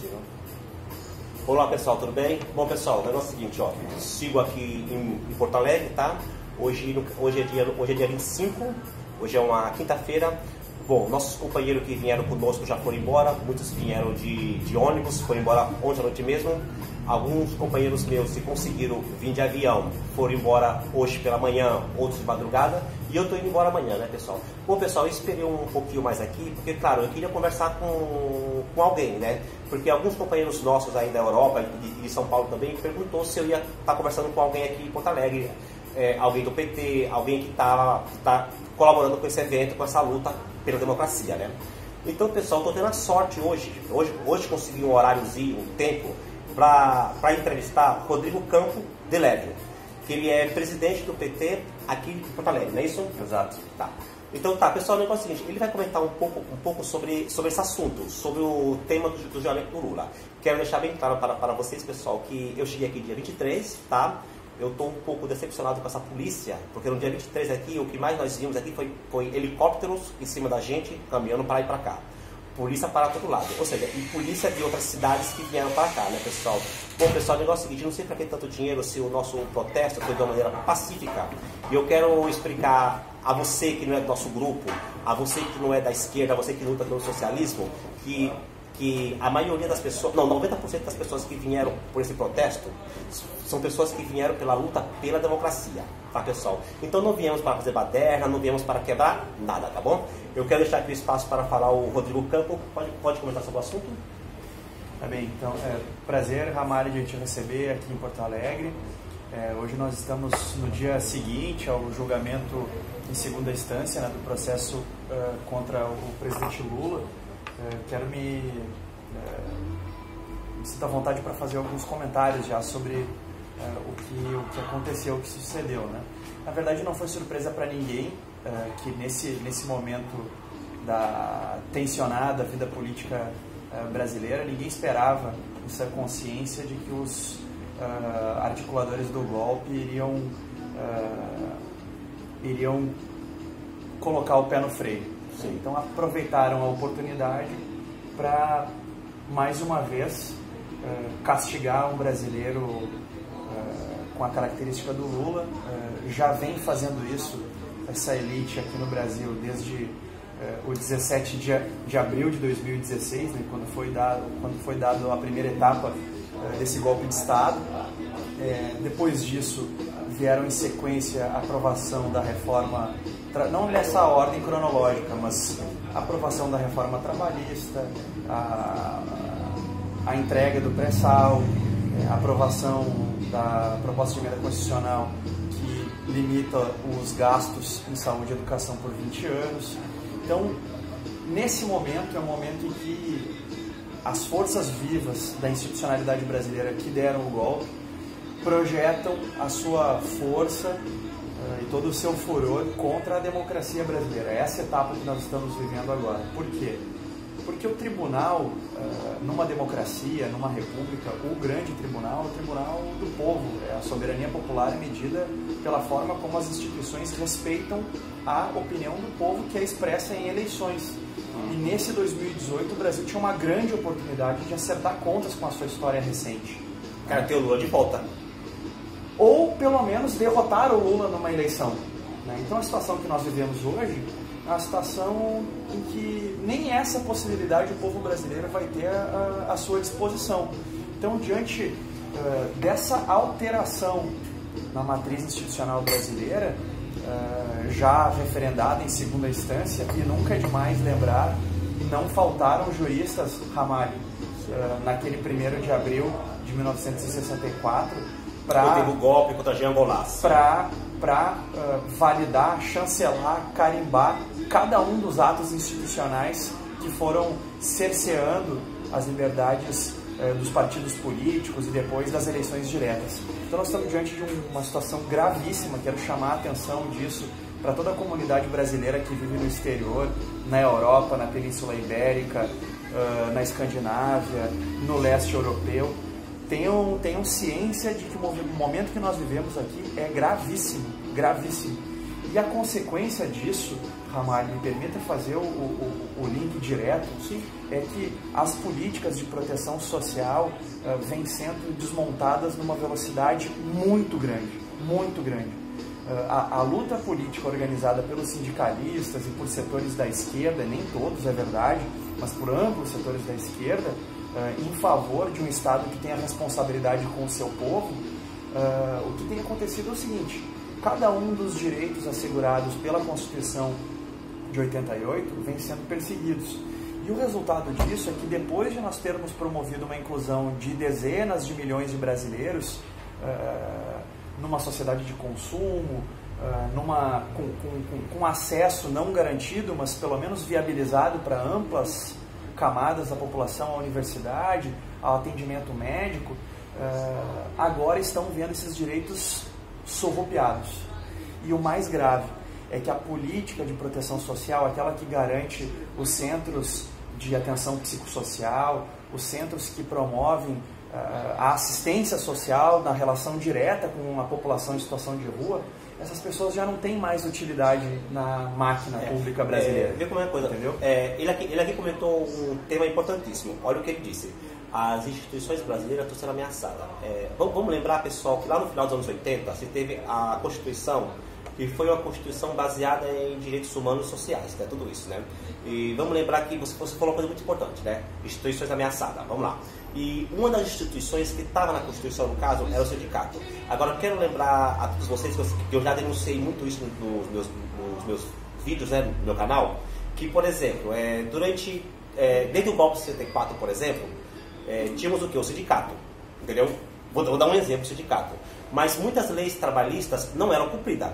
possível. Olá pessoal, tudo bem? Bom pessoal, o negócio é o seguinte, ó, sigo aqui em Porto Alegre, tá? Hoje é dia 25, hoje é uma quinta-feira. Bom, nossos companheiros que vieram conosco já foram embora, muitos vieram de ônibus, foram embora ontem à noite mesmo. Alguns companheiros meus que conseguiram vir de avião foram embora hoje pela manhã, outros de madrugada, e eu estou indo embora amanhã, né, pessoal? Bom, pessoal, eu esperei um pouquinho mais aqui, porque, claro, eu queria conversar com alguém, né? Porque alguns companheiros nossos aí da Europa e de São Paulo também perguntou se eu ia estar conversando com alguém aqui em Porto Alegre, alguém do PT, alguém que está colaborando com esse evento, com essa luta pela democracia, né? Então, pessoal, estou tendo a sorte hoje consegui um horáriozinho, um tempo, para entrevistar Rodrigo Campo de Leve, que ele é presidente do PT aqui em Porto Alegre, não é isso? Exato. Tá. Então tá, pessoal, o negócio é o seguinte, ele vai comentar um pouco sobre esse assunto, sobre o tema do julgamento do Lula. Quero deixar bem claro para vocês, pessoal, que eu cheguei aqui dia 23, tá? Eu estou um pouco decepcionado com essa polícia, porque no dia 23 aqui, o que mais nós vimos aqui foi helicópteros em cima da gente, caminhando para lá e para cá. Polícia para todo lado, ou seja, e polícia de outras cidades que vieram para cá, né, pessoal? Bom, pessoal, o negócio é o seguinte, não sei para que tanto dinheiro se o nosso protesto foi de uma maneira pacífica. E eu quero explicar a você que não é do nosso grupo, a você que não é da esquerda, a você que luta pelo socialismo, que a maioria das pessoas, não, 90% das pessoas que vieram por esse protesto são pessoas que vieram pela luta pela democracia, tá, pessoal? Então não viemos para fazer baderna, não viemos para quebrar nada, tá bom? Eu quero deixar aqui o espaço para falar o Rodrigo Campo, pode comentar sobre o assunto? Tá bem, então, prazer, Ramalho, de te receber aqui em Porto Alegre. Hoje nós estamos no dia seguinte ao julgamento em segunda instância, né, do processo contra o presidente Lula. Quero me sinto à vontade para fazer alguns comentários já sobre o que aconteceu, o que sucedeu, né? Na verdade, não foi surpresa para ninguém que nesse momento da tensionada vida política brasileira, ninguém esperava essa consciência de que os articuladores do golpe iriam colocar o pé no freio. Sim. Então aproveitaram a oportunidade para, mais uma vez, castigar um brasileiro com a característica do Lula. Já vem fazendo isso, essa elite aqui no Brasil, desde o 17 de abril de 2016, né, quando foi dado a primeira etapa desse golpe de Estado. Depois disso, vieram em sequência a aprovação da reforma, não nessa ordem cronológica, mas a aprovação da reforma trabalhista, a entrega do pré-sal, a aprovação da proposta de emenda constitucional que limita os gastos em saúde e educação por 20 anos. Então, nesse momento, é um momento em que as forças vivas da institucionalidade brasileira que deram o golpe projetam a sua força e todo o seu furor contra a democracia brasileira. Essa etapa que nós estamos vivendo agora. Por quê? Porque o tribunal, numa democracia, numa república, o grande tribunal é o tribunal do povo. A soberania popular é medida pela forma como as instituições respeitam a opinião do povo que é expressa em eleições. E nesse 2018 o Brasil tinha uma grande oportunidade de acertar contas com a sua história recente. Cara, ter o Lula de volta. Ou, pelo menos, derrotar o Lula numa eleição, né? Então, a situação que nós vivemos hoje é uma situação em que nem essa possibilidade o povo brasileiro vai ter à sua disposição. Então, diante dessa alteração na matriz institucional brasileira, já referendada em segunda instância, e nunca é demais lembrar, não faltaram juristas, Ramalho, naquele 1º de abril de 1964, o golpe contra Jean Goulart, para validar, chancelar, carimbar cada um dos atos institucionais que foram cerceando as liberdades dos partidos políticos e depois das eleições diretas. Então nós estamos diante de uma situação gravíssima, quero chamar a atenção disso para toda a comunidade brasileira que vive no exterior, na Europa, na Península Ibérica, na Escandinávia, no leste europeu. Tenham ciência de que o momento que nós vivemos aqui é gravíssimo, gravíssimo. E a consequência disso, Ramalho, me permita fazer o link direto, é que as políticas de proteção social vêm sendo desmontadas numa velocidade muito grande, muito grande. A luta política organizada pelos sindicalistas e por setores da esquerda, nem todos é verdade, mas por amplos setores da esquerda, em favor de um Estado que tenha responsabilidade com o seu povo, o que tem acontecido é o seguinte: cada um dos direitos assegurados pela Constituição de 88 vem sendo perseguidos. E o resultado disso é que depois de nós termos promovido uma inclusão de dezenas de milhões de brasileiros numa sociedade de consumo, com acesso não garantido, mas pelo menos viabilizado para amplas camadas da população, à universidade, ao atendimento médico, agora estão vendo esses direitos surrupiados. E o mais grave é que a política de proteção social, aquela que garante os centros de atenção psicossocial, os centros que promovem a assistência social na relação direta com a população em situação de rua, essas pessoas já não têm mais utilidade na máquina pública brasileira. Vê como é a coisa, entendeu? Ele aqui comentou um tema importantíssimo. Olha o que ele disse: as instituições brasileiras estão sendo ameaçadas. Vamos lembrar, pessoal, que lá no final dos anos 80 se teve a Constituição, que foi uma Constituição baseada em direitos humanos e sociais, né? Tudo isso, né? E vamos lembrar que você falou uma coisa muito importante, né? Instituições ameaçadas, vamos lá. E uma das instituições que estava na Constituição, no caso, era o sindicato. Agora, eu quero lembrar a todos vocês, que eu já denunciei muito isso nos meus vídeos, né, no meu canal, que, por exemplo, desde o golpe de 64, por exemplo, tínhamos o que? O sindicato, entendeu? Vou dar um exemplo do sindicato. Mas muitas leis trabalhistas não eram cumpridas.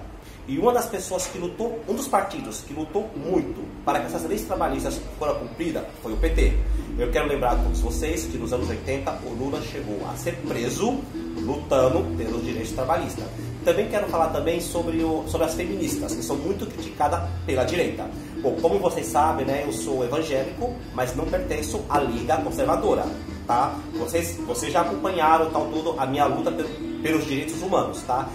E uma das pessoas que lutou, um dos partidos que lutou muito para que essas leis trabalhistas foram cumpridas foi o PT. Eu quero lembrar a todos vocês que nos anos 80 o Lula chegou a ser preso lutando pelos direitos trabalhistas. Também quero falar também sobre as feministas, que são muito criticadas pela direita. Bom, como vocês sabem, né, eu sou evangélico, mas não pertenço à Liga Conservadora. Tá? Vocês já acompanharam tal tudo a minha luta pelos direitos humanos, tá?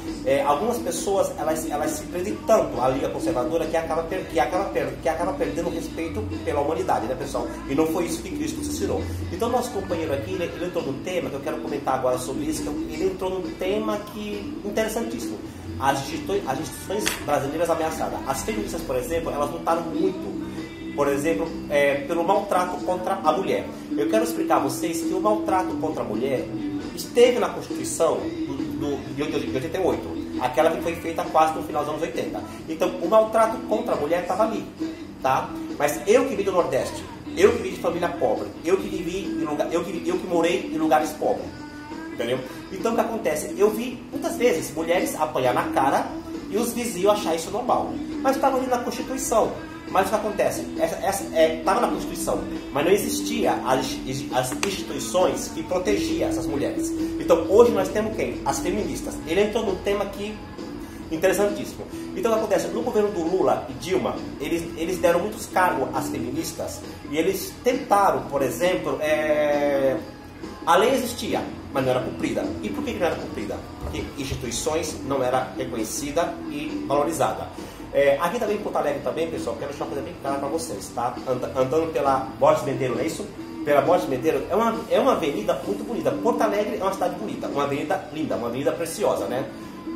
Algumas pessoas elas se prendem tanto à Liga Conservadora que acaba perdendo o respeito pela humanidade, né, pessoal? E não foi isso que Cristo nos ensinou. Então nosso companheiro aqui ele entrou num tema que eu quero comentar agora sobre isso, ele entrou num tema interessantíssimo. As instituições brasileiras ameaçadas. As feministas, por exemplo, elas lutaram muito, por exemplo, pelo maltrato contra a mulher. Eu quero explicar a vocês que o maltrato contra a mulher esteve na Constituição de 88, aquela que foi feita quase no final dos anos 80. Então, o maltrato contra a mulher estava ali, tá? Mas eu que vim do Nordeste, eu que vim de família pobre, eu que morei em lugares pobres, entendeu? Então, o que acontece? Eu vi muitas vezes mulheres apanhar na cara e os vizinhos achar isso normal. Mas estava ali na Constituição. Mas o que acontece? Estava na Constituição, mas não existia as instituições que protegiam essas mulheres. Então hoje nós temos quem? As feministas. Ele entrou num tema aqui interessantíssimo. Então o que acontece? No governo do Lula e Dilma, eles deram muitos cargos às feministas e eles tentaram, por exemplo, a lei existia, mas não era cumprida. E por que não era cumprida? Porque instituições não eram reconhecidas e valorizadas. Aqui também em Porto Alegre também, pessoal, quero deixar uma coisa bem clara para vocês, tá? Andando pela Borges Medeiros, não é isso? Pela Borges Medeiros, é uma avenida muito bonita. Porto Alegre é uma cidade bonita, uma avenida linda, uma avenida preciosa, né?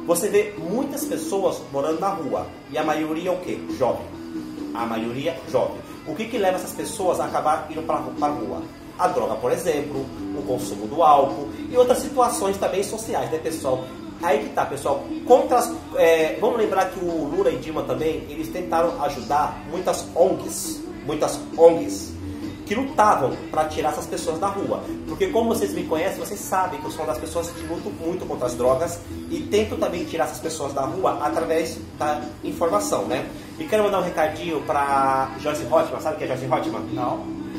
Você vê muitas pessoas morando na rua, e a maioria é o quê? Jovem. A maioria jovem. O que leva essas pessoas a acabar indo para a rua? A droga, por exemplo, o consumo do álcool e outras situações também sociais, né, pessoal? Aí que tá, pessoal. Vamos lembrar que o Lula e Dilma também, eles tentaram ajudar muitas ONGs que lutavam para tirar essas pessoas da rua. Porque como vocês me conhecem, vocês sabem que eu sou uma das pessoas que lutam muito contra as drogas e tento também tirar essas pessoas da rua através da informação, né? E quero mandar um recadinho para Joyce Hotman. Sabe quem é Joyce Hotman?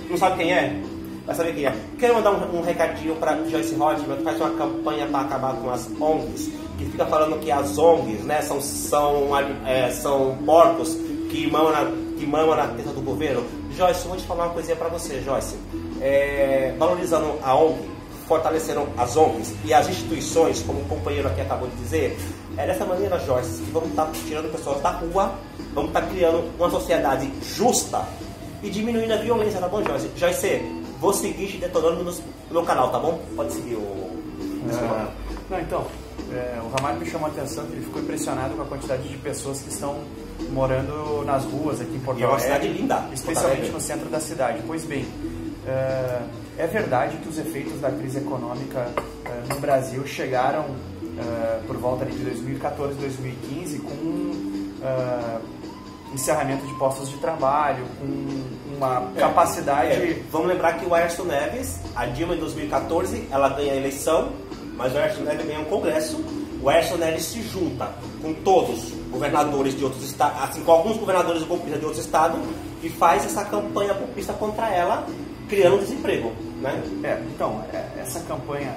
Não sabe quem é? Vai saber quem é. Quero mandar um recadinho para Joyce Hotman, que faz uma campanha para acabar com as ONGs, que fica falando que as ONGs, né, são porcos que mamam na testa do governo. Joyce, eu vou te falar uma coisinha para você, Joyce. Valorizando a ONG, fortaleceram as ONGs e as instituições, como o companheiro aqui acabou de dizer, é dessa maneira, Joyce, que vamos estar tirando pessoas da rua, vamos estar criando uma sociedade justa e diminuindo a violência, tá bom, Joyce? Joyce, vou seguir te detonando no meu canal, tá bom? Pode seguir o... Não, então, o Ramalho me chamou a atenção que ele ficou impressionado com a quantidade de pessoas que estão morando nas ruas aqui em Porto Alegre. É uma cidade linda. Especialmente no centro da cidade. Pois bem, é verdade que os efeitos da crise econômica no Brasil chegaram por volta de 2014, 2015 com encerramento de postos de trabalho, com uma capacidade... Vamos lembrar que o Aécio Neves, a Dilma em 2014, ela ganha a eleição, mas o Aécio Neves ganha um congresso. O Aécio Neves se junta com todos os governadores de outros estados, assim, com alguns governadores golpistas de outros estados, e faz essa campanha golpista contra ela, criando desemprego, né? Então, essa campanha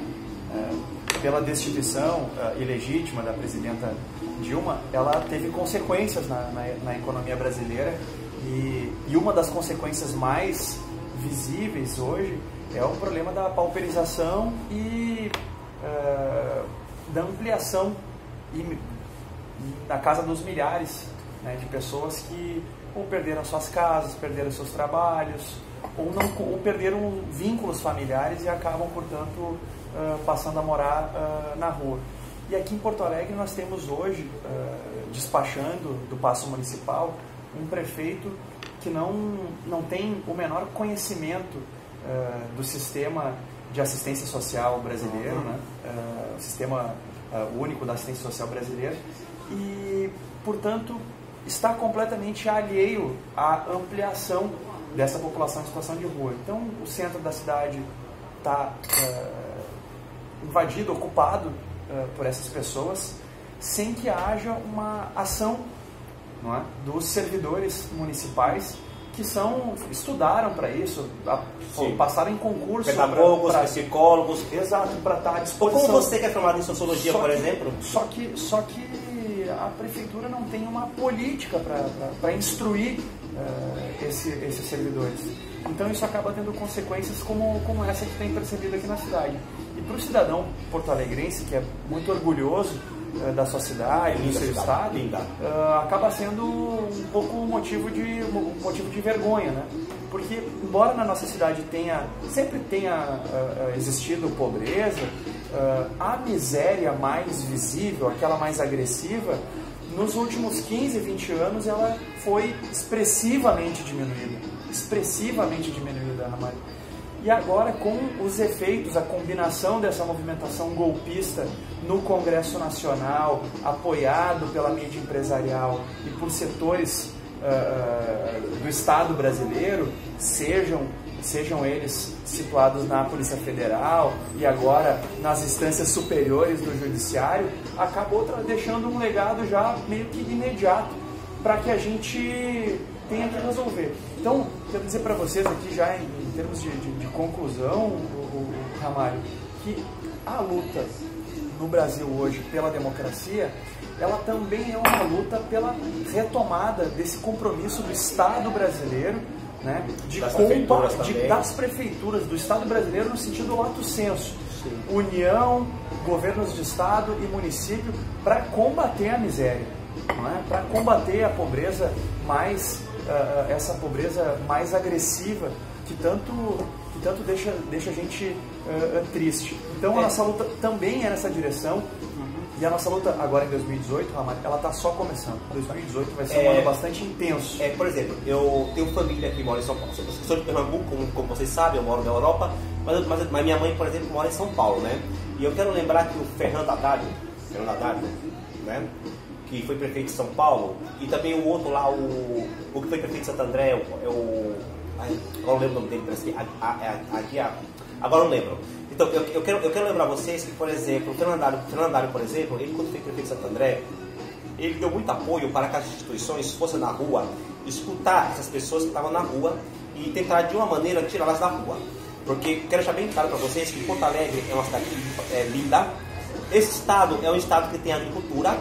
pela destituição ilegítima da presidenta Dilma, ela teve consequências na economia brasileira, e uma das consequências mais visíveis hoje é o problema da pauperização e da ampliação na casa dos milhares, né, de pessoas que ou perderam suas casas, perderam seus trabalhos, ou perderam vínculos familiares e acabam, portanto, passando a morar na rua. E aqui em Porto Alegre nós temos hoje, despachando do Paço Municipal, um prefeito que não tem o menor conhecimento do sistema de assistência social brasileiro, né? O sistema único da assistência social brasileira, e, portanto, está completamente alheio à ampliação dessa população em situação de rua. Então, o centro da cidade está invadido, ocupado por essas pessoas, sem que haja uma ação, não é, dos servidores municipais que estudaram para isso, passaram em concurso. Pedagogos, psicólogos. Exato, para estar à disposição. Como você que é formado em sociologia, por exemplo? Só que a prefeitura não tem uma política para instruir esses servidores. Então isso acaba tendo consequências como essa que tem percebido aqui na cidade. E para o cidadão porto-alegrense, que é muito orgulhoso da sua cidade, do seu estado, acaba sendo um pouco motivo de vergonha, né? Porque, embora na nossa cidade sempre tenha existido pobreza, a miséria mais visível, aquela mais agressiva, nos últimos 15, 20 anos ela foi expressivamente diminuída, Ramalho. E agora, com os efeitos, a combinação dessa movimentação golpista no Congresso Nacional, apoiado pela mídia empresarial e por setores do Estado brasileiro, sejam eles situados na Polícia Federal e agora nas instâncias superiores do Judiciário, acabou deixando um legado já meio que imediato para que a gente tenha que resolver. Então, quero dizer para vocês aqui já em termos de conclusão, o Ramalho, que a luta no Brasil hoje pela democracia, ela também é uma luta pela retomada desse compromisso do Estado brasileiro, né, das prefeituras do Estado brasileiro no sentido lato sensu. Sim. União, governos de Estado e município para combater a miséria, né, para combater a pobreza essa pobreza mais agressiva que tanto deixa a gente triste. Então a nossa luta também é nessa direção. E a nossa luta agora em 2018, Ramalho, ela está só começando. 2018 vai ser um ano bastante intenso. Por exemplo, eu tenho família que mora em São Paulo. Eu sou de Pernambuco, como vocês sabem, eu moro na Europa, mas minha mãe, por exemplo, mora em São Paulo, né? E eu quero lembrar que o Fernando Haddad, né, que foi prefeito de São Paulo, e também o outro lá, o que foi prefeito de Santo André, agora não lembro o nome dele, parece que agora não lembro. Então, eu quero lembrar vocês que, por exemplo, o Fernandário, por exemplo, ele quando foi prefeito de Santo André, ele deu muito apoio para que as instituições fossem na rua, escutar essas pessoas que estavam na rua e tentar de uma maneira tirá-las da rua. Porque quero deixar bem claro para vocês que Porto Alegre é uma cidade linda. Esse estado é um estado que tem agricultura,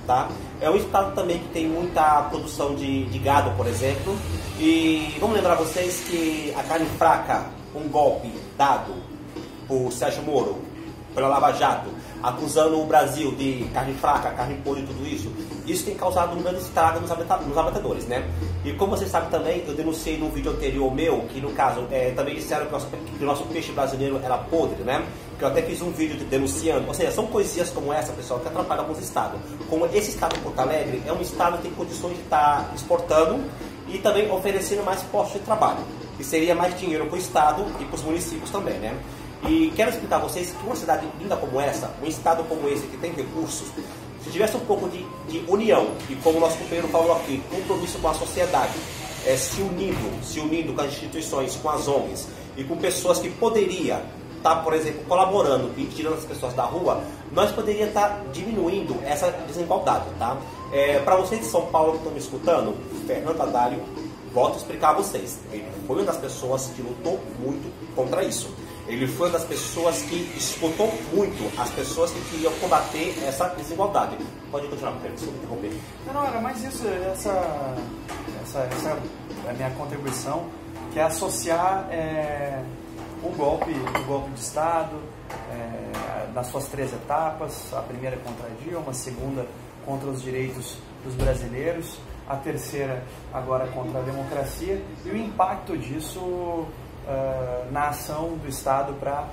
tá? É um estado também que tem muita produção de gado, por exemplo. E vamos lembrar vocês que a carne fraca, um golpe dado por Sérgio Moro, pela Lava Jato, acusando o Brasil de carne fraca, carne podre e tudo isso, isso tem causado um grande estrago nos abatedores, né? E como vocês sabem também, eu denunciei num vídeo anterior meu, que no caso, também disseram que o nosso peixe brasileiro era podre, né? Que eu até fiz um vídeo denunciando, ou seja, são coisinhas como essa, pessoal, que atrapalham alguns estados. Como esse estado de Porto Alegre é um estado que tem condições de estar exportando e também oferecendo mais postos de trabalho, que seria mais dinheiro para o estado e para os municípios também, né? E quero explicar a vocês que uma cidade linda como essa, um estado como esse que tem recursos, se tivesse um pouco de união, e como o nosso companheiro falou aqui, compromisso com a sociedade, se unindo com as instituições, com as ONGs e com pessoas que poderiam estar, por exemplo, colaborando e tirando as pessoas da rua, nós poderíamos estar diminuindo essa desigualdade, tá? Para vocês de São Paulo que estão me escutando, Fernando Haddad, volto a explicar a vocês, ele foi uma das pessoas que lutou muito contra isso. Ele foi uma das pessoas que escutou muito as pessoas que queriam combater essa desigualdade. Pode continuar, desculpa interromper. Não, era mais isso, essa é a minha contribuição, que é associar o golpe de Estado nas suas 3 etapas, a primeira contra a Dilma, a segunda contra os direitos dos brasileiros, a terceira agora contra a democracia, e o impacto disso na ação do Estado para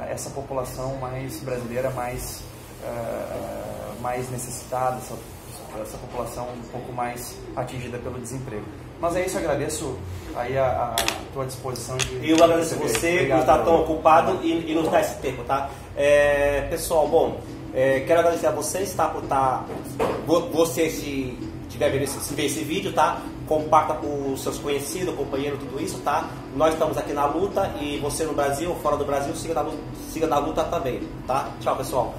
essa população mais brasileira, mais necessitada, essa população um pouco mais atingida pelo desemprego. Mas é isso, eu agradeço aí a tua disposição de... Eu agradeço você por estar tão ocupado e nos dar esse tempo, tá? Pessoal, bom, quero agradecer a vocês, tá? Por estar... Você, se tiver ver esse vídeo, tá? Comparta com os seus conhecidos, companheiros, tudo isso, tá? Nós estamos aqui na luta e você no Brasil, fora do Brasil, siga na luta também, tá? Tchau, pessoal.